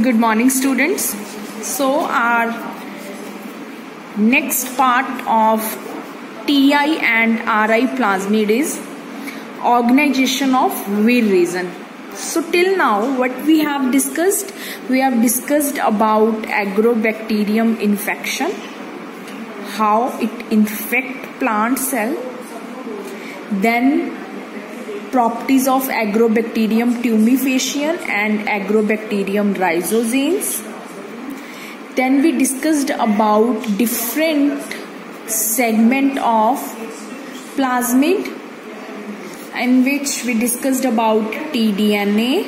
Good morning, students. So our next part of TI and RI plasmid is organization of Weir region. So till now what we have discussed about agrobacterium infection, how it infect plant cell, then properties of agrobacterium tumefaciens and agrobacterium rhizogenes. Then we discussed about different segment of plasmid, in which we discussed about tDNA,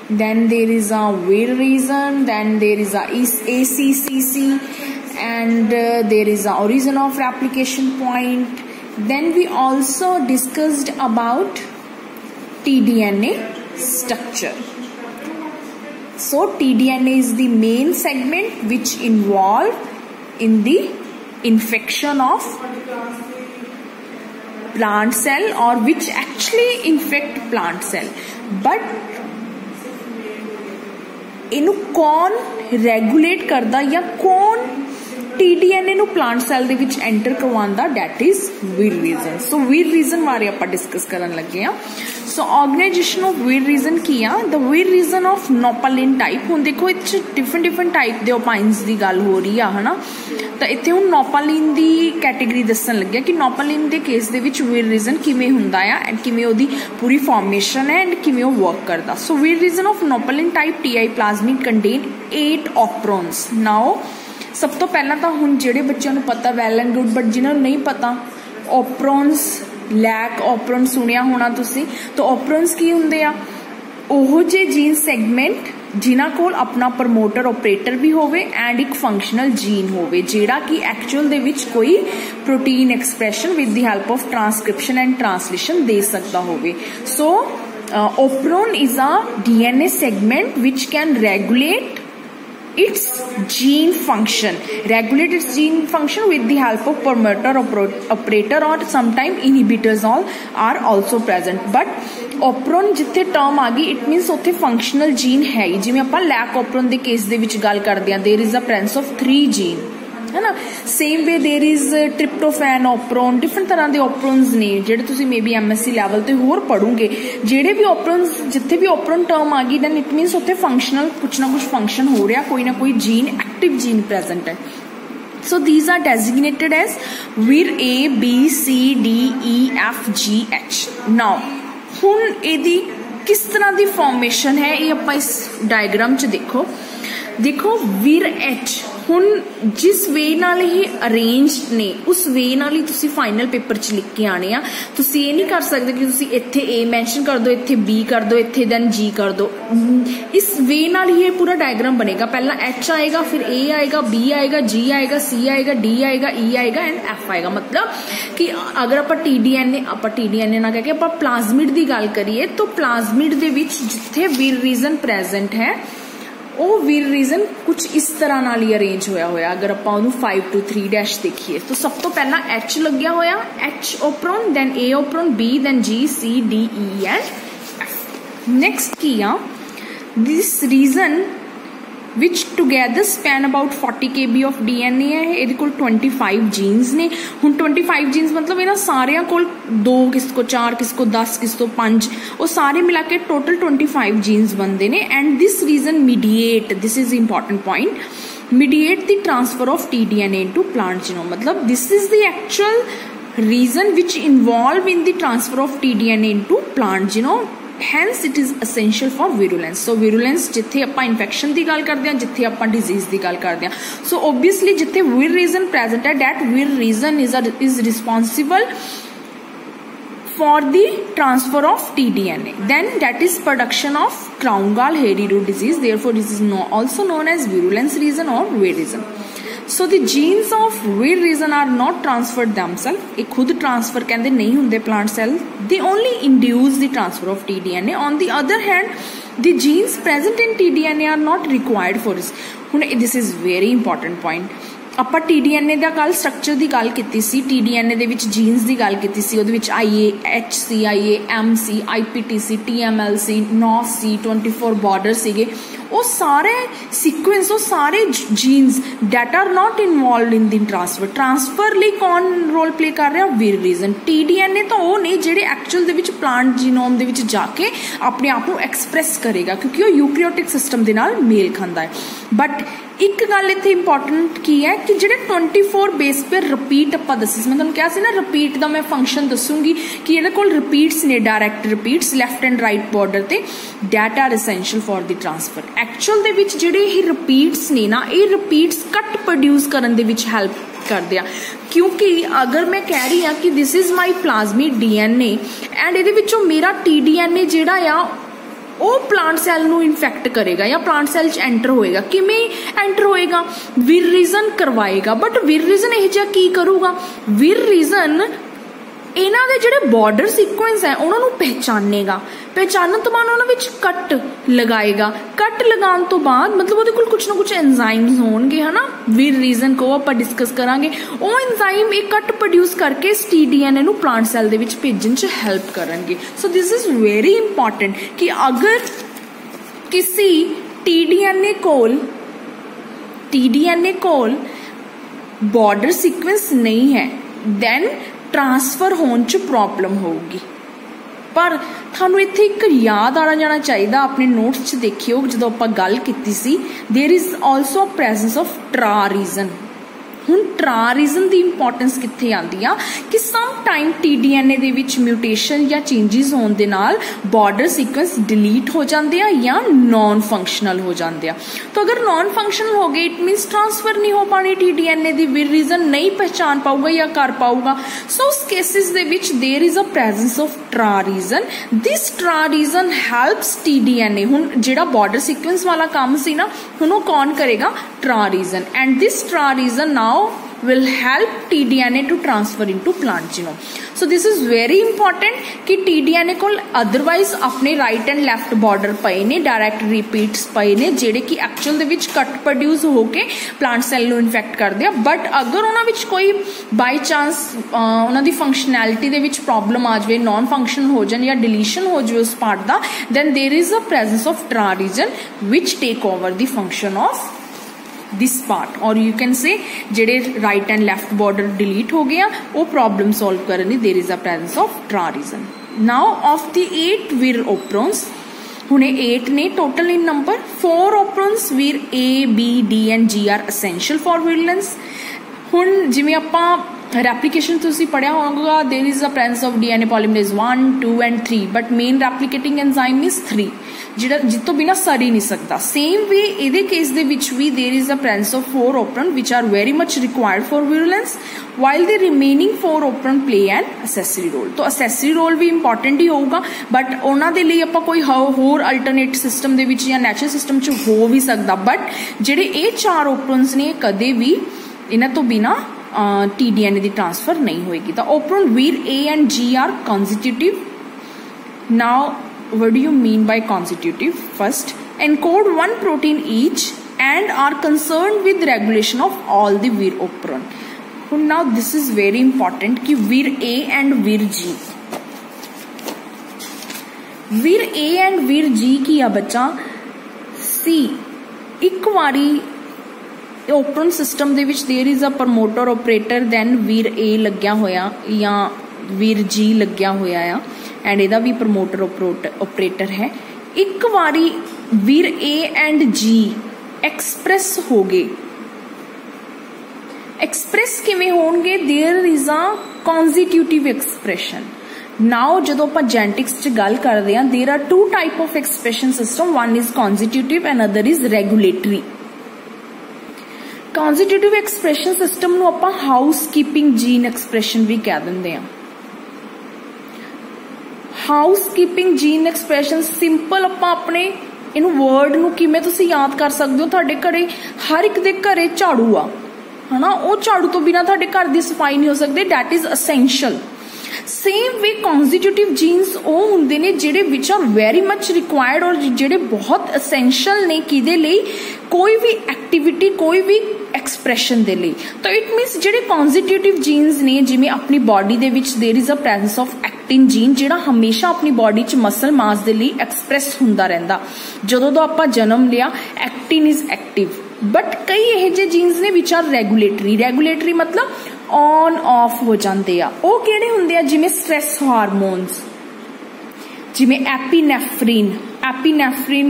then there is a Weir region, then there is a ACCC, and there is a origin of replication point. Then we also discussed about tDNA structure. So tDNA is the main segment which involve in the infection of plant cell, or which actually infect plant cell. But इनु कौन regulate करदा या कौन TDNA नु plant cell they which enter करवांदा, that is Weir region. So Weir region बारे आपां discuss करन लगे हां. So organization of Weir region की आ, the Weir region of Nopalin type. हुण देखो इत्थे different type दे opines दी गल हो रही आ, हना. ਤਾਂ ਇੱਥੇ ਹੁਣ ਨੋਪਾਲਿਨ ਦੀ ਕੈਟੇਗਰੀ ਦੱਸਣ ਲੱਗਿਆ ਕਿ ਨੋਪਾਲਿਨ ਦੇ ਕੇਸ ਦੇ ਵਿੱਚ ਵੀਰ ਰੀਜ਼ਨ ਕਿਵੇਂ ਹੁੰਦਾ ਆ ਐਂਡ ਕਿਵੇਂ ਉਹਦੀ ਪੂਰੀ ਫਾਰਮੇਸ਼ਨ ਹੈ ਐਂਡ ਕਿਵੇਂ ਉਹ ਵਰਕ ਕਰਦਾ. So vir region of nopaline type TI plasmid contain 8 operons. Now ਸਭ ਤੋਂ ਪਹਿਲਾਂ ਤਾਂ ਹੁਣ ਜਿਹੜੇ ਬੱਚਿਆਂ ਨੂੰ ਪਤਾ ਵੈਲ ਐਂਡ ਗੁੱਡ, ਬਟ ਜਿਨ੍ਹਾਂ ਨੂੰ ਨਹੀਂ ਪਤਾ ਓਪਰੋਨਸ, ਲੈਕ ਓਪਰੋਨ ਸੁਣਿਆ ਹੋਣਾ ਤੁਸੀਂ. ਤਾਂ ਓਪਰੋਨਸ ਕੀ ਹੁੰਦੇ ਆ? ਉਹ ਜਿਹੇ ਜੀਨ ਸੈਗਮੈਂਟ ਜਿਨ੍ਹਾਂ ਕੋਲ ਆਪਣਾ ਪ੍ਰਮੋਟਰ ਆਪਰੇਟਰ ਵੀ ਹੋਵੇ ਐਂਡ ਇੱਕ ਫੰਕਸ਼ਨਲ ਜੀਨ ਹੋਵੇ ਜਿਹੜਾ ਕਿ ਐਕਚੁਅਲ ਦੇ ਵਿੱਚ ਕੋਈ protein expression with the help of transcription and translation ਦੇ ਸਕਦਾ ਹੋਵੇ. ਸੋ operon is a DNA segment which can regulate its gene function with the help of promoter operator or sometime inhibitors all are also present. But operon जिथे term आ गई, it means उत्थे functional gene है. जिवें आपां lac operon दे case दे विच गल करदे हां, there is a presence of 3 gene, है ना. Same way there is tryptophan operon, different तरह के ओपरोन्स ने जेडे तुसी मे बी MSc लैवल ते होर पढ़ोगे. जेडे भी ओपरोन्स, जिथे भी ओपरोन टर्म आ गई, दैन इट मीनस उत्थे फंक्शनल कुछ ना कुछ फंक्शन हो रहा, कोई ना कोई जीन, एक्टिव जीन प्रेजेंट है. So these are designated as Weir A, B, C, D, E, F, G, H. Now हुण इहदी किस तरह की फॉर्मेशन है ये आपां इस डायग्राम च देखो Weir H ਹੁਣ जिस वे नाल ये अरेंज ने उस वे नाल ही तुसी फाइनल पेपर च लिख के आने आ. तुसी ये नहीं कर सकते कि तुसी इत्थे A मैंशन कर दो, इत्थे B कर दो, इत्थे देन G कर दो. इस वे नाल ही ये पूरा डायग्राम बनेगा. पहला H आएगा, फिर A आएगा, B आएगा, G आएगा, C आएगा, D आएगा, E आएगा एंड F आएगा. मतलब कि अगर आप TDNA ना कह के आप प्लाज्मिड की गल करिए तो प्लाज्मिड दे विच जिथे Weir region प्रेजेंट है ਉਹ ਵੀਰ ਰੀਜ਼ਨ कुछ इस तरह नाल ही अरेंज होया होया. अगर आप 5 to 3 देखिए तो सब तो पहला H लग्या होया, H operon, then A operon, B, then G, C, D, E and F. Next किया this region which together span about 40 kb of DNA है. ਇਹਦੇ ਕੋਲ 25 जीन्स ने. ਹੁਣ 25 जीन्स मतलब ਇਹਨਾਂ ਸਾਰਿਆਂ ਕੋਲ 2, किस को 4, किस को 10, किस को 5, ਉਹ ਸਾਰੇ ਮਿਲਾ ਕੇ टोटल 25 जीन्स बनते ने. And this reason mediate, this is important point, mediate the transfer of tDNA into plant genome. मतलब this is the actual reason which involve in the transfer of tDNA into plant genome. Hence it is essential for virulence. So virulence जिथे आपां infection की गल करते हैं, जिथे आपां disease की गल करते हैं. So obviously जिथे Weir region present है, that Weir region is responsible for the transfer of tDNA. Then that is production of crown gall hairy root disease. Therefore this is also known as virulence region or Weir region. So the genes of Weir region are not transferred themselves. ये खुद transfer कहते नहीं होंगे plant cell. They only induce the transfer of tDNA. On the other hand, the genes present in tDNA are not required for this. This is very important point. ਆਪਾਂ TDNA ਦਾ ਕੱਲ structure ਦੀ ਗੱਲ ਕੀਤੀ ਸੀ। TDNA ਦੇ ਵਿੱਚ jeans ਦੀ ਗੱਲ ਕੀਤੀ ਸੀ, ਉਹਦੇ ਵਿੱਚ IA, HC, IA, MC, IPTC, TMLC, NOSC, 24 border ਸੀਗੇ। ਉਹ ਸਾਰੇ ਸੀਕੁਐਂਸ, ਉਹ ਸਾਰੇ genes that are not involved in the transfer ਲਈ ਕੌਣ ਰੋਲ ਪਲੇ ਕਰ ਰਿਹਾ? ਵੀਰ ਰੀਜ਼ਨ। TDNA ਤਾਂ ਉਹ ਨੇ ਜਿਹੜੇ ਐਕਚੁਅਲ ਦੇ ਵਿੱਚ ਪਲਾਂਟ ਜੀਨੋਮ ਦੇ ਵਿੱਚ ਜਾ ਕੇ ਆਪਣੇ ਆਪ ਨੂੰ ਐਕਸਪ੍ਰੈਸ ਕਰੇਗਾ, ਕਿਉਂਕਿ ਉਹ ਯੂਕੈਰੀਓਟਿਕ ਸਿਸਟਮ ਦੇ ਨਾਲ ਮੇਲ ਖਾਂਦਾ ਹੈ। ਬਟ ਇੱਕ ਗੱਲ ਇੱਥੇ ਇੰਪੋਰਟੈਂਟ ਕੀ ਹੈ ਕਿ ਜਿਹੜੇ 24 ਬੇਸ ਪੇ ਰਿਪੀਟ ਆਪਾਂ ਦੱਸੀ ਸੀ, ਮੈਂ ਤੁਹਾਨੂੰ ਕਿਹਾ ਸੀ ਨਾ ਰਿਪੀਟ ਦਾ ਮੈਂ ਫੰਕਸ਼ਨ ਦੱਸੂਗੀ ਕਿ ਇਹਦੇ ਕੋਲ ਰਿਪੀਟਸ ਨੇ, direct repeats left and right border ਤੇ, that are essential for the transfer. Actual ਦੇ ਵਿੱਚ ਜਿਹੜੇ ਇਹ ਰਿਪੀਟਸ ਨੇ ਨਾ, ਇਹ ਰਿਪੀਟਸ ਕੱਟ ਪ੍ਰੋਡਿਊਸ ਕਰਨ ਦੇ ਵਿੱਚ ਹੈਲਪ ਕਰਦੇ ਆ, ਕਿਉਂਕਿ ਅਗਰ ਮੈਂ ਕਹਿ ਰਹੀ ਹਾਂ ਕਿ this is my plasmid DNA and ਇਹਦੇ ਵਿੱਚੋਂ ਮੇਰਾ TDNA ਜਿਹੜਾ ਆ ਉਹ ਪਲਾਂਟ ਸੈੱਲ ਨੂੰ ਇਨਫੈਕਟ ਕਰੇਗਾ ਜਾਂ ਪਲਾਂਟ ਸੈੱਲ 'ਚ ਐਂਟਰ ਹੋਏਗਾ। ਕਿਵੇਂ ਐਂਟਰ ਹੋਏਗਾ? ਵੀਰ ਰੀਜ਼ਨ ਕਰਵਾਏਗਾ। ਬਟ ਵੀਰ ਰੀਜ਼ਨ ਇਹ ਜਿਹਾ ਕੀ ਕਰੂਗਾ? ਵੀਰ ਰੀਜ਼ਨ ਇਹਨਾਂ ਦੇ ਜਿਹੜੇ ਬਾਰਡਰ ਸੀਕੁਐਂਸ ਹੈ ਉਹਨਾਂ ਨੂੰ ਪਹਿਚਾਨੇਗਾ। ਪਹਿਚਾਨਣ ਤੋਂ ਬਾਅਦ ਉਹਨਾਂ ਵਿੱਚ ਕੱਟ ਲਗਾਏਗਾ। ਕੱਟ ਲਗਾਉਣ ਤੋਂ ਬਾਅਦ ਮਤਲਬ ਉਹਦੇ ਕੋਲ ਕੁਛ ਨਾ ਕੁਛ ਐਂਜ਼ਾਈਮਸ ਹੋਣਗੇ, ਹੈ ਨਾ। ਵੀਰ ਰੀਜ਼ਨ ਕੋ ਆਪਾਂ ਡਿਸਕਸ ਕਰਾਂਗੇ। ਉਹ ਐਂਜ਼ਾਈਮ ਇਹ ਕੱਟ ਪ੍ਰੋਡਿਊਸ ਕਰਕੇ ਇਸ TDNA ਨੂੰ ਪਲਾਂਟ ਸੈੱਲ ਦੇ ਵਿੱਚ ਭੇਜਣ 'ਚ ਹੈਲਪ ਕਰਨਗੇ। ਸੋ ਦਿਸ ਇਜ਼ ਵੈਰੀ ਇੰਪੋਰਟੈਂਟ ਕਿ ਅਗਰ ਕਿਸੇ TDNA ਕੋਲ ਬਾਰਡਰ ਸੀਕੁਐਂਸ ਨਹੀਂ ਹੈ ਦੈਨ ट्रांसफर होने च प्रॉब्लम होगी। पर थानू इत्थे एक याद आना जाना चाहिए, अपने नोट्स च देखियो जो आप गल की सी, there is also presence of tra region. हुण ट्रा रीजन की इंपोर्टेंस कित्थे आंदी आ कि सम टाइम TDNA दे विच म्यूटेशन या चेंजिस होने दे नाल बॉर्डर सीक्वेंस डिलीट हो जाते हैं या नॉन फंक्शनल हो जाते हैं। तो अगर नॉन फंक्शनल हो गए इट मीनस ट्रांसफर नहीं हो पानी TDNA दी, वीर रीजन नहीं पहचान पाऊगा या कर पाऊगा। सो उस केसेस दे विच there is a presence of tra region. This tra region helps TDNA। हुण जिहड़ा बॉर्डर सीक्वेंस वाला काम सी ना, हुण वो कौन करेगा? Tra region. And this tra region now will help TDNA to transfer into plant genome. So this is very important कि TDNA को otherwise अपने right and left border पए ने, direct repeats पए ने जेड़े कि actual दे विच cut produce होके plant cell ਨੂੰ infect ਕਰਦੇ ਆ। but अगर ਉਹਨਾਂ ਵਿੱਚ ਕੋਈ by chance ਉਹਨਾਂ ਦੀ functionality ਦੇ ਵਿੱਚ problem ਆ ਜਾਵੇ, non functional ਹੋ ਜਾਣ ਜਾਂ deletion ਹੋ ਜਾਵੇ ਉਸ part the, then there is a presence of TRA region which take over the function of this part, or you can say जेडे right and left border delete हो गया वो problem solve करने there is a presence of TRA region. Now of the 8 vir operons, हुने 8 ने total in number, 4 operons vir A, B, D and G are essential for virulence. हुन जिवें आपां replication तुसी पढ़िया होगा, there is a presence of DNA polymerase 1, 2 and 3, but main replicating enzyme is 3 जिहड़ा जितो बिना सर ही नहीं सकता। सेम वे इहदे केस दे विच भी there is a presence of 4 operon which are very much required for virulence, while the remaining 4 operon play an accessory role। तो accessory role भी important ही होगा, but उन्हां दे लई आपां कोई होर अल्टरनेट सिस्टम दे विच या नेचुरल सिस्टम च हो भी सकदा, बट जिहड़े ये 4 operons ने कदे भी इन्हां तो बिना TDNA दी ट्रांसफर नहीं होएगी। The operon vir A and G are constitutive। Now what do you mean by constitutive? First, encode one protein each and are concerned with regulation of all the vir operon. So now this is very important कि vir A and vir G, vir A and vir G की आ बच्चा C एक वारी open system दे विच there is a promoter operator, then vir A लग्या होया या वीर G लग्या होया आ एंड इहदा भी प्रमोटर ऑपरेटर है। एक वारी vir A and G express हो गए, एक्सप्रेस किवें होणगे? There is a constitutive expression. Now जदों आपां जेनेटिक्स च गल करदे हां, there are 2 type of expression system, one is constitutive and other is regulatory. Constitutive expression system नूं आपां हाउसकीपिंग जीन एक्सप्रेशन भी कह दिंदे हां। हाउसकीपिंग जीन एक्सप्रेशन सिंपल आपां अपने इनू वर्ड नूं किवें तुसीं याद कर सकदे हो? तुहाडे घरे हर एक दे घरे झाड़ू आ, है ना, वो झाड़ू तो बिना तुहाडे घर दी सफाई नहीं हो सकदी, that is essential. Same way constitutive genes वो होंदे ने जिहड़े which are very much required और जिहड़े बहुत असेंशियल ने किदे लई? कोई भी एक्टिविटी, कोई भी एक्सप्रैशन दे लई। तो इट मीनस जिहड़े कॉन्स्टिट्यूटिव जीन्स ने जिवें अपनी बॉडी दे विच there is a presence of actin gene जिहड़ा हमेशा अपनी बॉडी च मसल मास दे लई एक्सप्रैस हुंदा रहिंदा। जदों तो आपां जन्म लिया एक्टिन इज एक्टिव, बट कई इहो ਜਿਹੇ जीन्स ने विच आर रेगुलेटरी मतलब ऑन ऑफ हो जाते आ। ਉਹ ਕਿਹੜੇ ਹੁੰਦੇ ਆ? ਜਿਵੇਂ स्ट्रेस हार्मोन्स, जिमें epinephrine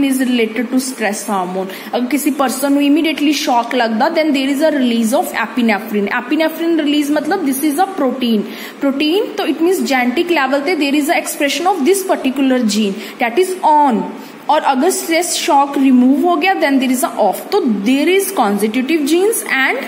is related to stress hormone. अगर किसी पर्सन को इमीडिएटली शॉक लगता then there is a release of epinephrine release मतलब दिस इज अ प्रोटीन। तो इट मीन्स जेनेटिक लेवल पे there is a expression of this particular gene that is on, और अगर stress shock remove हो गया then there is a of. तो there is constitutive genes and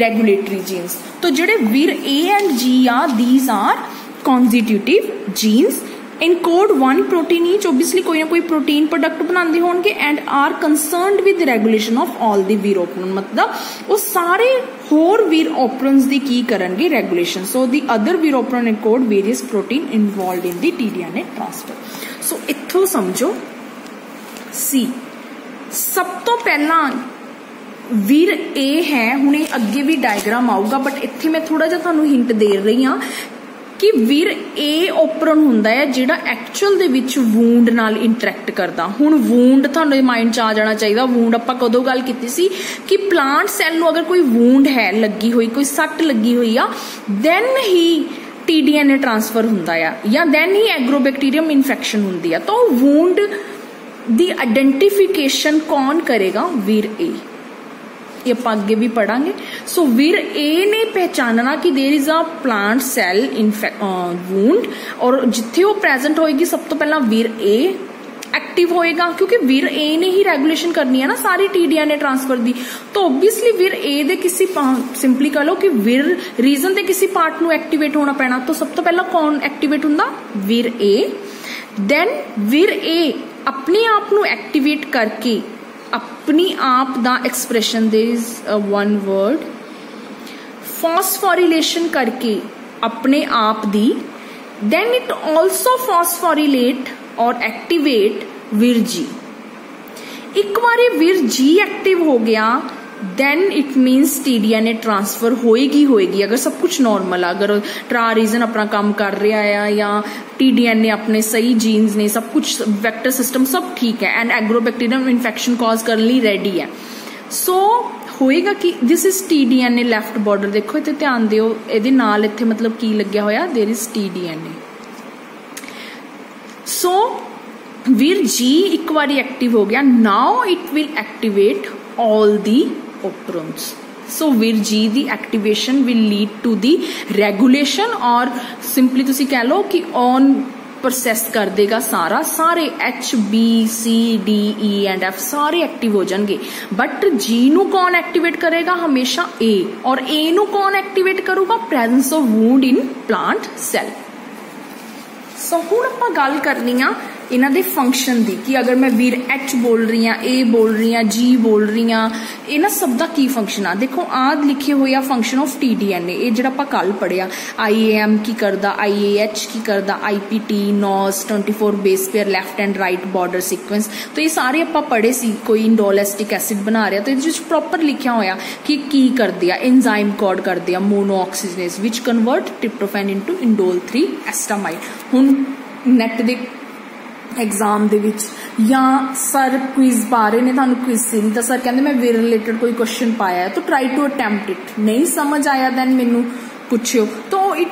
regulatory genes. तो जेडे vir A and G आ these are constitutive genes encode one protein each, obviously कोई ना कोई प्रोटीन प्रोडक्ट बनाते होंगे and are concerned with regulation of all the vir operon, मतलब वो सारे होर वीर ऑपरन्स दी की करनगे regulation. So the other vir operon encode various protein involved in the TDNA transfer. सो इत्थों समझो सी सब तो पहला वीर ए है, हुणे अगे भी डायग्राम आऊगा बट इत्थे मैं थोड़ा जिहा तुहानूं हिंट दे रही हाँ कि वीर ए ओपरन हुंदा है जिहड़ा एक्चुअल दे विच वूंड नाल इंटरैक्ट करदा। हुण वूंड तुहाडे माइंड च आ जाना चाहिए। वूंड आपां कदों गल कीती सी कि प्लांट सैल नूं अगर कोई वूंड है लगी हुई, कोई सट लगी हुई आ, देन ही टीडीएनए ट्रांसफर हुंदा है या देन ही एग्रोबैक्टीरियम इन्फेक्शन हुंदी है। तो वूंड दी आइडेंटिफिकेशन कौन करेगा? वीर ए। ये आप आगे भी पढ़ांगे। सो वीर ए ने पहचानना कि there is a plant cell wound, और जिथे वो प्रेजेंट होएगी सब तो पहला वीर ए एक्टिव होएगा, क्योंकि वीर ए ने ही रेगुलेशन करनी है ना सारी टीडीएनए ट्रांसफर दी। तो ओबीयसली वीर ए दे किसी सिंपली कह लो कि वीर रीजन दे किसी पार्ट नू एक्टिवेट होना पैना। तो सब तो पहला कौन एक्टिवेट हुंदा? वीर ए। देन वीर ए अपने आप नू एक्टिवेट करके अपनी आप दा expression there is one word phosphorylation करके अपने आप दी, देन इट ऑल्सो फॉस्फोरिलेट और एक्टिवेट वीर जी। एक बार वीर जी एक्टिव हो गया then it means TDNA transfer होएगी अगर सब कुछ नॉर्मल, अगर ट्रा रीजन अपना काम कर रहा है या टीडीएनए अपने सही जीन्स ने, सब कुछ वेक्टर सिस्टम सब ठीक है एंड एग्रोबैक्टीरियम इन्फेक्शन कॉज करने लिए रेडी है। सो होएगा कि this is T-DNA left border, देखो इत्थे ध्यान दिओ, इहदे नाल इत्थे मतलब की लग्या होया, देयर इज टीडीएनए। सो वीर जी एक बार एक्टिव हो गया, now it will activate all the operons. So vir G the activation will lead to the regulation, और simply तुसी कह लो कि on प्रोसेस कर देगा सारे H B C D E and F सारे एक्टिव हो जाएंगे। बट G नू कौन एक्टिवेट करेगा? हमेशा A, और A नू कौन एक्टिवेट करूगा? Presence of wound in plant cell. So हुण आपां गल करनी आ इन्हां दे फंक्शन दी कि अगर मैं वीर एच बोल रही हाँ, ए बोल रही हाँ, जी बोल रही हाँ, इन्हां सब दा की फंक्शन आ? देखो आद लिखे हुए आ फंक्शन ऑफ टीडीएनए, ये जिहड़ा आपां कल पढ़िया IAM की करदा, IAH की करदा, IPT, NOS 24 base pair left and right border sequence. तो ये सारे आपां पढ़े सी। कोई इंडोलेस्टिक एसिड बना रहा तो ये प्रॉपर लिखा होया कि की करदे आ, एंजाइम कॉड करदे आ monooxygenase which convert tryptophan into indole 3 acetamide. हुण नैट दे एग्जाम दे विच या सर क्विज पा रहे ने, थानू क्विज सी नहीं तो सर कहते मैं वीर रिलेटेड कोई क्वेश्चन पाया है तो ट्राई टू अटैम्प्ट इट, नहीं समझ आया दैन मैनू पुछियो। तो इट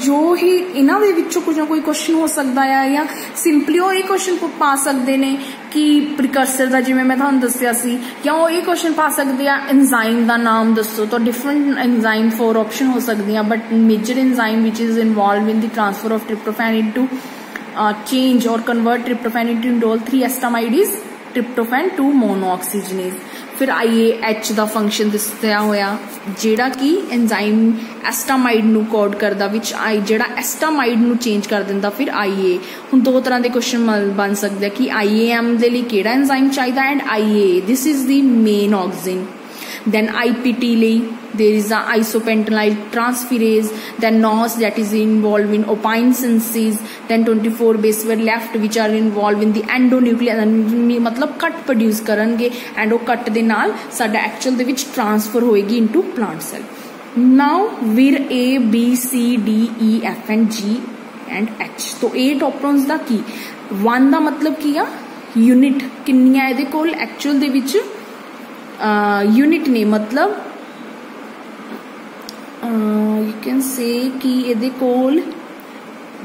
जो ही इन्हां दे विचों कुछ ना कोई क्वेश्चन हो सकता है, या सिंपली वो ये क्वेश्चन पा सकते हैं कि प्रिकर्सर का जिवें मैं तुहानू दस्सिया सी, या वो ये क्वेश्चन पा सकते हैं एंजाइम का नाम दसो। तो डिफरेंट एंजाइम 4 ऑप्शन हो सकती हैं, but major enzyme which is involve in the transfer of tryptophan into change or convert tryptophan into indole 3 estamide is tryptophan 2 monooxygenase। फिर IAH ਦਾ फंक्शन दिसया होया जेड़ा कि एंजाइम एस्टामाइड नू कोड करदा, विच आई जेड़ा एस्टामाइड नू चेंज कर दिंदा फिर IA। हुण दो तरह के क्वेश्चन बन सकते हैं कि IAM दे लई केड़ा एंजाइम चाहिदा and IA this is the main auxin. then IPT ਲਈ there is a isopentyl transferase, then NOS that is involved in opine synthesis, then 24 base were left which are involved in the endonuclear मतलब cut produce करनगे and वो cut दे नाल साडा actual दे विच transfer होएगी into plant cell. Now vir A B C D E F and G and H तो 8 ऑप्शंस दा की 1 दा मतलब की आ यूनिट किन्नियां इहदे कोल एक्चुअल दे विच यूनिट ने मतलब यू कैन से कि इहदे कोल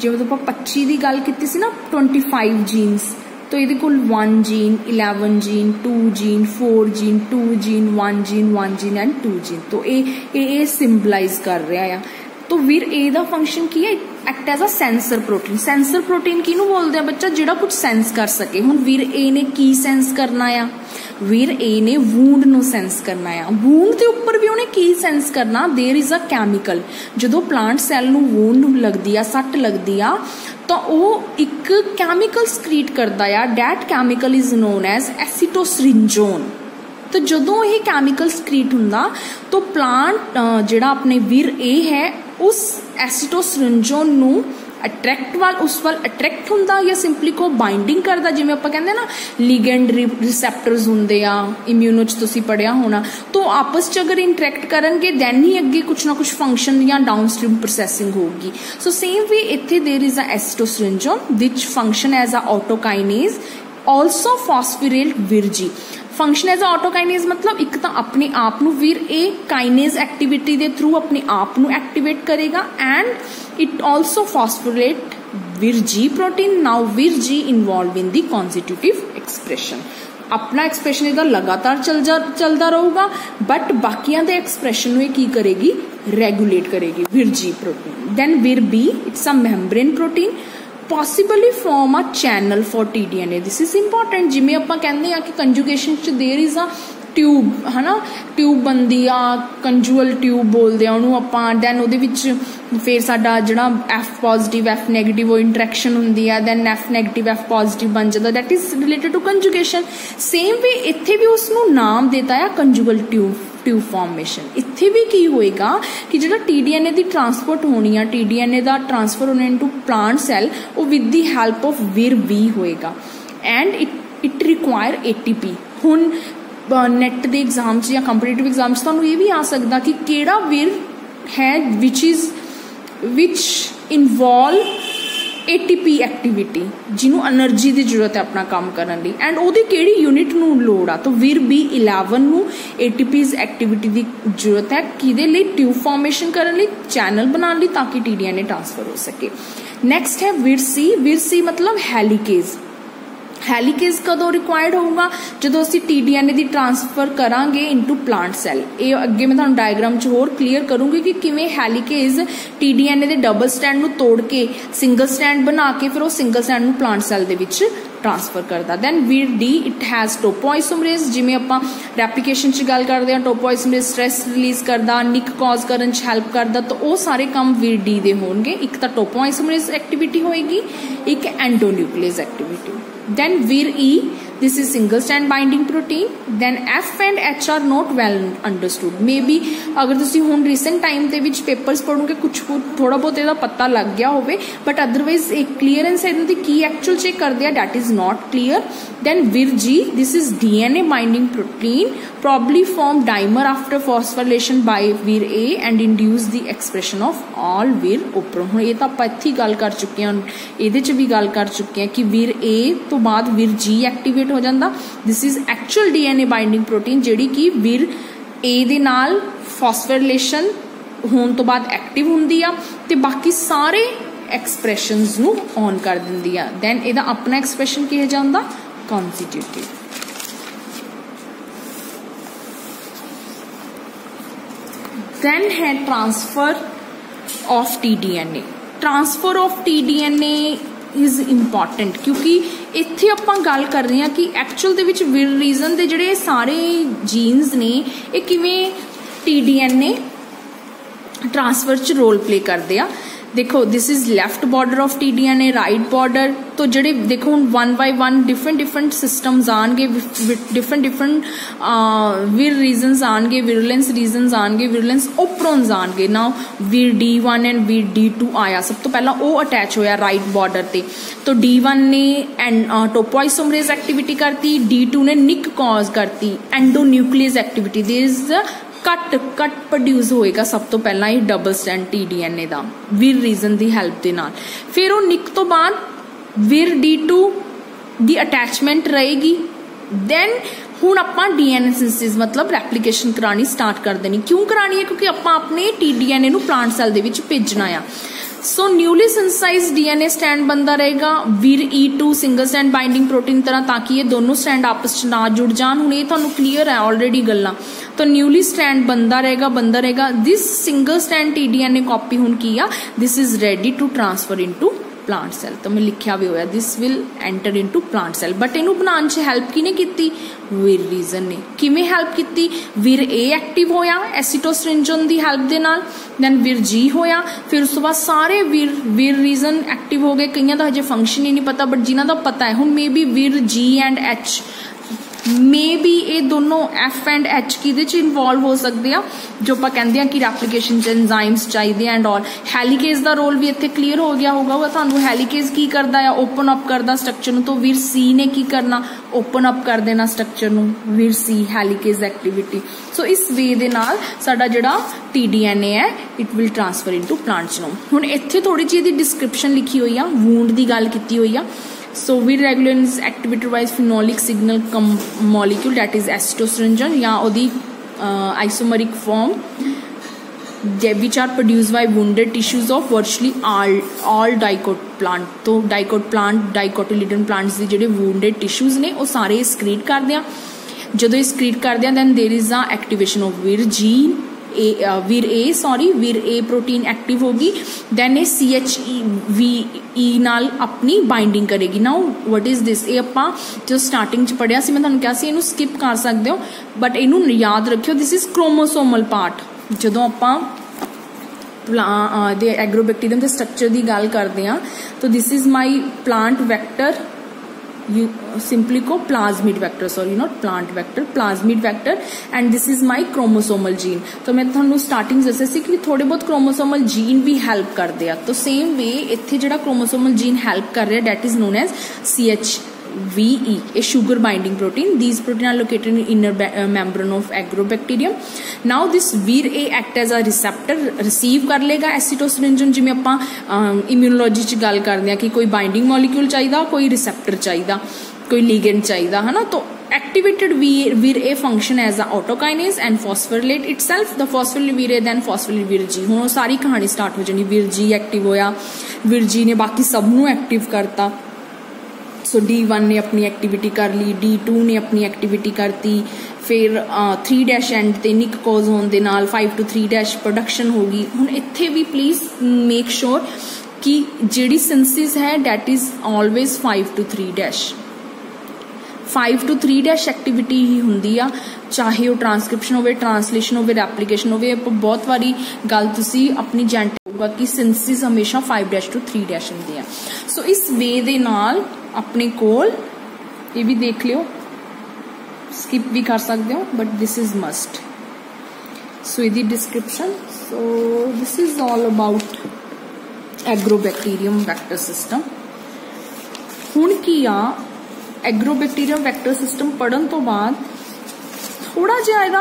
जिवें आपां 25 दी गल कीती सी ना 25 जीन्स तो ये 1 gene 11 gene 2 gene 4 gene 2 gene 1 gene 1 gene and 2 gene तो ये सिंबलाइज कर रहा है। तो वीर ए दा फंक्शन की है act as a sensor protein. Sensor protein किनू बोलते हैं बच्चा जिहड़ा कुछ सेंस कर सके। हुण वीर ए ने की सेंस करना आ वीर ए ने वूंड नू सेंस करना आ वूंड के उपर भी उन्हें की सेंस करना देयर इज अ कैमिकल जदों प्लांट सैल नू वूंड लगदी आ सट लगदी आ तो वह एक कैमिकल सक्रीट करता है that chemical is known as acetosyringone. तो जदों ये कैमिकल सक्रीट हुंदा तो प्लांट जिहड़ा अपने वीर ए है उस एसिटोसिरिंजोन नू अट्रैक्ट वाल उस वाल अट्रैक्ट हुंदा या सिंपली को बाइंडिंग करदा जिवें आपां कहंदे ना लिगेंड रिसेप्टर्स हुंदे आ इम्यूनो च तुसीं पढ़िया होना तो आपस च अगर इंटरैक्ट करनगे दैन ही अगे कुछ ना कुछ फंक्शन या डाउनस्ट्रीम प्रोसैसिंग होगी। सो सेम वे इत्थे there is a acetosyringone which function as a autokinase also phosphorylate VirG. Function as autokinase मतलब एक तो अपने आप नू वीर ए काइनेज एक्टिविटी दे थ्रू अपने आप नू एक्टिवेट करेगा and it also phosphorylate VirG protein. Now VirG involve in the constitutive expression अपना एक्सप्रेशन इहदा लगातार चलता रहूगा बट बाकियां दे एक्सप्रेशन नू की करेगी रेगुलेट करेगी VirG protein. Then VirB it's a membrane protein possibly form a channel for tDNA। this is important जिमें आपां कहंदे आ कि कंजुगेशन च देयर इज अ ट्यूब है ना ट्यूब बनदी आ कंजुअल ट्यूब बोलदे आ उहनूं आपां दैन उहदे विच फिर साडा जिहड़ा F पॉजिटिव F नेगेटिव वो इंटरैक्शन हुंदी आ then F negative F positive बन जांदा that is related to conjugation. Same way इत्थे भी उसनूं नाम देता है कंजुगल ट्यूब फॉर्मेशन। इत्थे भी की होएगा कि जिहड़ा टीडीएनए दी ट्रांसपोर्ट होनी है टीडीएनए दा ट्रांसफर होने इनटू प्लांट सेल वो with the help of vir B होएगा एंड इट रिक्वायर एटीपी। हुण नेट दे एग्जाम च या कंपीटीटिव एग्जाम च तुहानूं ये भी आ सकदा कि केड़ा वीर है विच इन्वॉल्व एटीपी एक्टिविटी जिन्हों एनर्जी की जरूरत है अपना काम करने लई एंड ओदी केड़ी यूनिट नू लोड़ आ। तो वीर बी 11 नू एटीपीज एक्टिविटी की जरूरत है किदे लई ट्यूब फॉर्मेशन करने लई चैनल बनाने लई ताकि टीडीएनए ट्रांसफर हो सके। नेक्स्ट है वीर सी मतलब हेलिकेज। हेलिकेज कदों रिक्वायर्ड होगा जो असीं टीडीएनए की ट्रांसफर करांगे इनटू प्लांट सैल। ये अगे मैं तुहानूं डायग्राम च होर क्लीयर करूंगी कि किवें हेलिकेज टीडीएनए के डबल स्टैंड नूं तोड़ के सिंगल स्टैंड बना के फिर वो सिंगल स्टैंड नूं प्लांट सैल दे विच ट्रांसफर करता। Then VirD it has topoisomerase जिवें आपां रेप्लीकेशन च गल करदे हां टोपोआइसोमरेज स्ट्रेस रिलीज करदा निक कॉज करन च हेल्प करदा तो वो सारे काम वीर डी दे होणगे। एक तां टोपोआइसोमरेज एक्टिविटी होएगी एक endonuclease activity. Then Vir E, this is single strand binding protein. Then F and H are not well understood. Maybe अगर तुसी हुण recent time दे विच papers पढ़ोगे कुछ थोड़ा बहुत इहदा पता लग गया होवे but otherwise एक clearance है इहदी की actual check कर दिया that is not clear. Then Vir G, this is DNA binding protein probably form dimer after phosphorylation by Vir A and induce the expression of all Vir उपरों। हुण ये तां आपां इत्थे गल कर चुके हैं इहदे च भी गल कर चुके हैं कि Vir A तो बाद Vir G एक्टिवेट हो जाता। This is actual DNA binding protein जिहड़ी कि Vir A दे नाल फॉस्फोरिलेशन होने तो बाद एक्टिव हुंदी आ ते बाकी सारे एक्सप्रैशनस नू ऑन कर दिंदी आ। दैन इहदा अपना एक्सप्रैशन किया जांदा कॉन्स्टिट्यूटिव। दैन है transfer of T-DNA. Transfer of T-DNA is important क्योंकि इत्थे आपां गल कर रहे हैं कि एक्चुअल दे विच विर रीजन दे जिहड़े सारे जीन्स ने ये किवें टीडीएनए ट्रांसफर च रोल प्ले करदे आ। देखो this is left border of T-DNA, right border. तो जेडे देखो हुण 1 बाय 1 डिफरेंट सिस्टम्स आएंगे, डिफरेंट विर रीजन्स आएंगे, विरुलेंस रीजन्स आएंगे, विरुलेंस ओपरॉन्स आएंगे। नाउ विर D1 एंड विर D2 आया, सब तो पहला वो अटैच होया राइट बॉर्डर ते। तो D1 ने टोपोआइसोमरेज एक्टिविटी करती, D2 ने निक कॉज करती, endonuclease activity. There is cut produce होएगा सब तो पहला ही डबल स्टैंड टीडीएनए दा विर रीजन दी हेल्प दे नाल। फिर वो निक तो बाद विर D2 दी अटैचमेंट रहेगी। देन हुण आपां डीएनए सिंथेसिस मतलब रेप्लीकेशन करानी स्टार्ट कर देनी। क्यों करानी है? क्योंकि आपां अपने टीडीएनए नू प्लांट सैल दे विच भेजना आ। सो न्यूली सिंथेसाइज्ड डीएनए स्टैंड बनता रहेगा विर E2 single stand binding protein तरह, ताकि ये दोनों स्टैंड आपस च ना जुड़ जान। हुण ये तुहानू क्लीयर है ऑलरेडी गल्लां। तो न्यूली स्टैंड बनता रहेगा। This single strand TDNA copy हुण की आ, this is ready to transfer into plant cell. तो मैं लिखिया भी होया this will enter into plant cell. But इनू बनाने च हेल्प किने कीती? विर रीजन ने। किवें हेल्प कीती? विर ए एक्टिव होया एसिटोस्ट्रिंजन दी हेल्प दे नाल, देन विर जी होया, फिर उस तो बाद सारे विर रीजन एक्टिव हो गए। कईयां दा हजे फंक्शन ही नहीं पता, बट जिन्हां दा पता है हुण मे बी विर जी एंड एच, मे बी ये दोनों F एंड H किहदे च इन्वॉल्व हो सकते हैं, जो आप कहते हैं कि रेप्लीकेशन च एंजाइम्स चाहिए एंड ऑल। हेलीकेज का रोल भी इत्थे क्लीयर हो गया होगा तुहानू। हेलीकेज की करता है? ओपन अप करता स्ट्रक्चर नू। तो विर C ने की करना? ओपन अप कर देना स्ट्रक्चर नू, विर C हेलीकेज एक्टिविटी। सो इस वे दे नाल साडा जिहड़ा TDNA है it will transfer into plant genome. हुण इत्थे थोड़ी जी दी डिस्क्रिप्शन लिखी हुई आ, वूंड दी गल कीती हुई आ। So vir regulates activity wise phenolic signal molecule that is acetostringent या ओदी isomeric form which are produced by wounded tissues of virtually all dicot plant। तो dicot plant dicotyledon plants दी जेडे wounded tissues ने वो सारे excrete करदे आ। जदों excrete करदे आ then there is a activation of vir gene विर ए प्रोटीन एक्टिव होगी, देन ए CHV नाल अपनी बाइंडिंग करेगी। Now what is this? ये आपां जो स्टार्टिंग च पढ़िया सी, मैं तुहानू कहा सी इनू स्किप कर सकते हो, बट इनू याद रखियो दिस इज क्रोमोसोमल पार्ट। जदों आपां दे एग्रोबैक्टीरियम दे स्ट्रक्चर की गल करते हैं तो this is my plant vector, you simply call plasmid vector, sorry not plant vector, plasmid vector, and this is my chromosomal gene। तो मैं तुहानू स्टार्टिंग दस्सिया सी कि थोड़े बहुत chromosomal gene भी हेल्प करते हैं। तो सेम वे इत्थे जिहड़ा chromosomal gene हेल्प कर रहा है that is known as CHVE, a sugar binding protein। These protein are located in inner membrane of agrobacterium। Now this vir A act as a receptor, receive कर लेगा एसिटोस्ट्रिंजन। जिवें आपां immunology च गल करदे हैं कि कोई बाइंडिंग मॉलिक्यूल चाहिए, कोई रिसेप्टर चाहिए, कोई लिगेंड चाहिए, है ना। तो activated vir A function as a autokinase and phosphorylate itself, the phospholipid vir A then phospholipid vir G। हुण सारी कहानी स्टार्ट हो जानी, vir G एक्टिव होया, vir G ने बाकी सब नू एक्टिव करता। सो D1 ने अपनी एक्टिविटी कर ली, D2 ने अपनी एक्टिविटी करती, फिर 3' एंड ते निक कॉज होने दे नाल 5 to 3' प्रोडक्शन होगी। हुण इत्थे भी प्लीज मेक श्योर कि जिहड़ी सिंथेसिस है that is always 5 to 3'। 5 to 3' activity ही हुंदी आ, चाहे वो ट्रांसक्रिप्शन होवे, ट्रांसलेशन होवे, रेप्लीकेशन होवे। बहुत वारी गल तुसी अपनी जेंट होगा कि सिंथेसिस हमेशा 5' to 3' हुंदी है। सो इस वे दे नाल अपने कोल ये भी देख लियो, स्किप भी कर सकते हो, but this is must. So इदी description. So this is all about Agrobacterium vector system. हुण की आ एग्रोबैक्टीरियम वैक्टर सिस्टम पढ़न तो बाद थोड़ा जिहा इहदा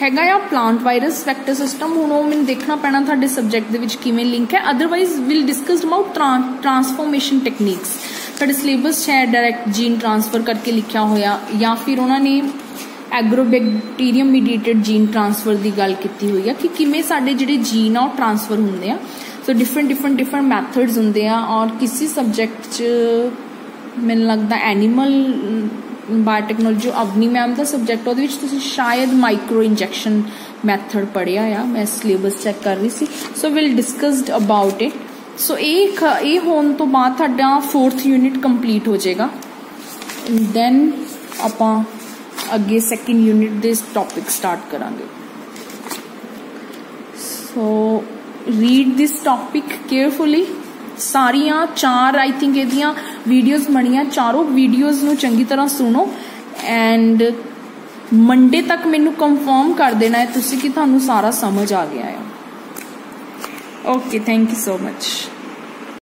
हैगा आ प्लांट वायरस वैक्टर सिस्टम। हुण ओह मैनूं देखना पैना तुहाडे सबजैक्ट दे विच किवें लिंक है। Otherwise will discuss about transformation techniques. साडे सिलेबस है डायरैक्ट जीन ट्रांसफर करके लिखा होया, या फिर उन्होंने एग्रोबैक्टीरियम मीडिएटेड जीन ट्रांसफर की गल की हुई है कि किवें साडे जिहड़े जीन आ ट्रांसफर होंदे आ। सो डिफरेंट मैथड्स होंदे आ, और किसी सबजैक्ट च मैनूं लगदा एनीमल बायोटैक्नोलॉजी जो अवनी मैम का सबजैक्ट वो शायद माइक्रो इंजैक्शन मैथड पढ़िया आ, मैं सिलेबस चैक कर रही सी। So will discussed about it. So ये होने तो बाद तुहाडा 4th यूनिट कंप्लीट हो जाएगा, दैन आपां अगे 2nd यूनिट दे टॉपिक स्टार्ट करांगे। So read this topic carefully. सारियां 4 आई थिंक एदियां वीडियोज़ बनियां, चारों वीडियोज़ नूं चंगी तरह सुनो एंड मंडे तक मैनू कंफर्म कर देना है तुसी कि तुहानू सारा समझ आ गया है। Okay, thank you so much.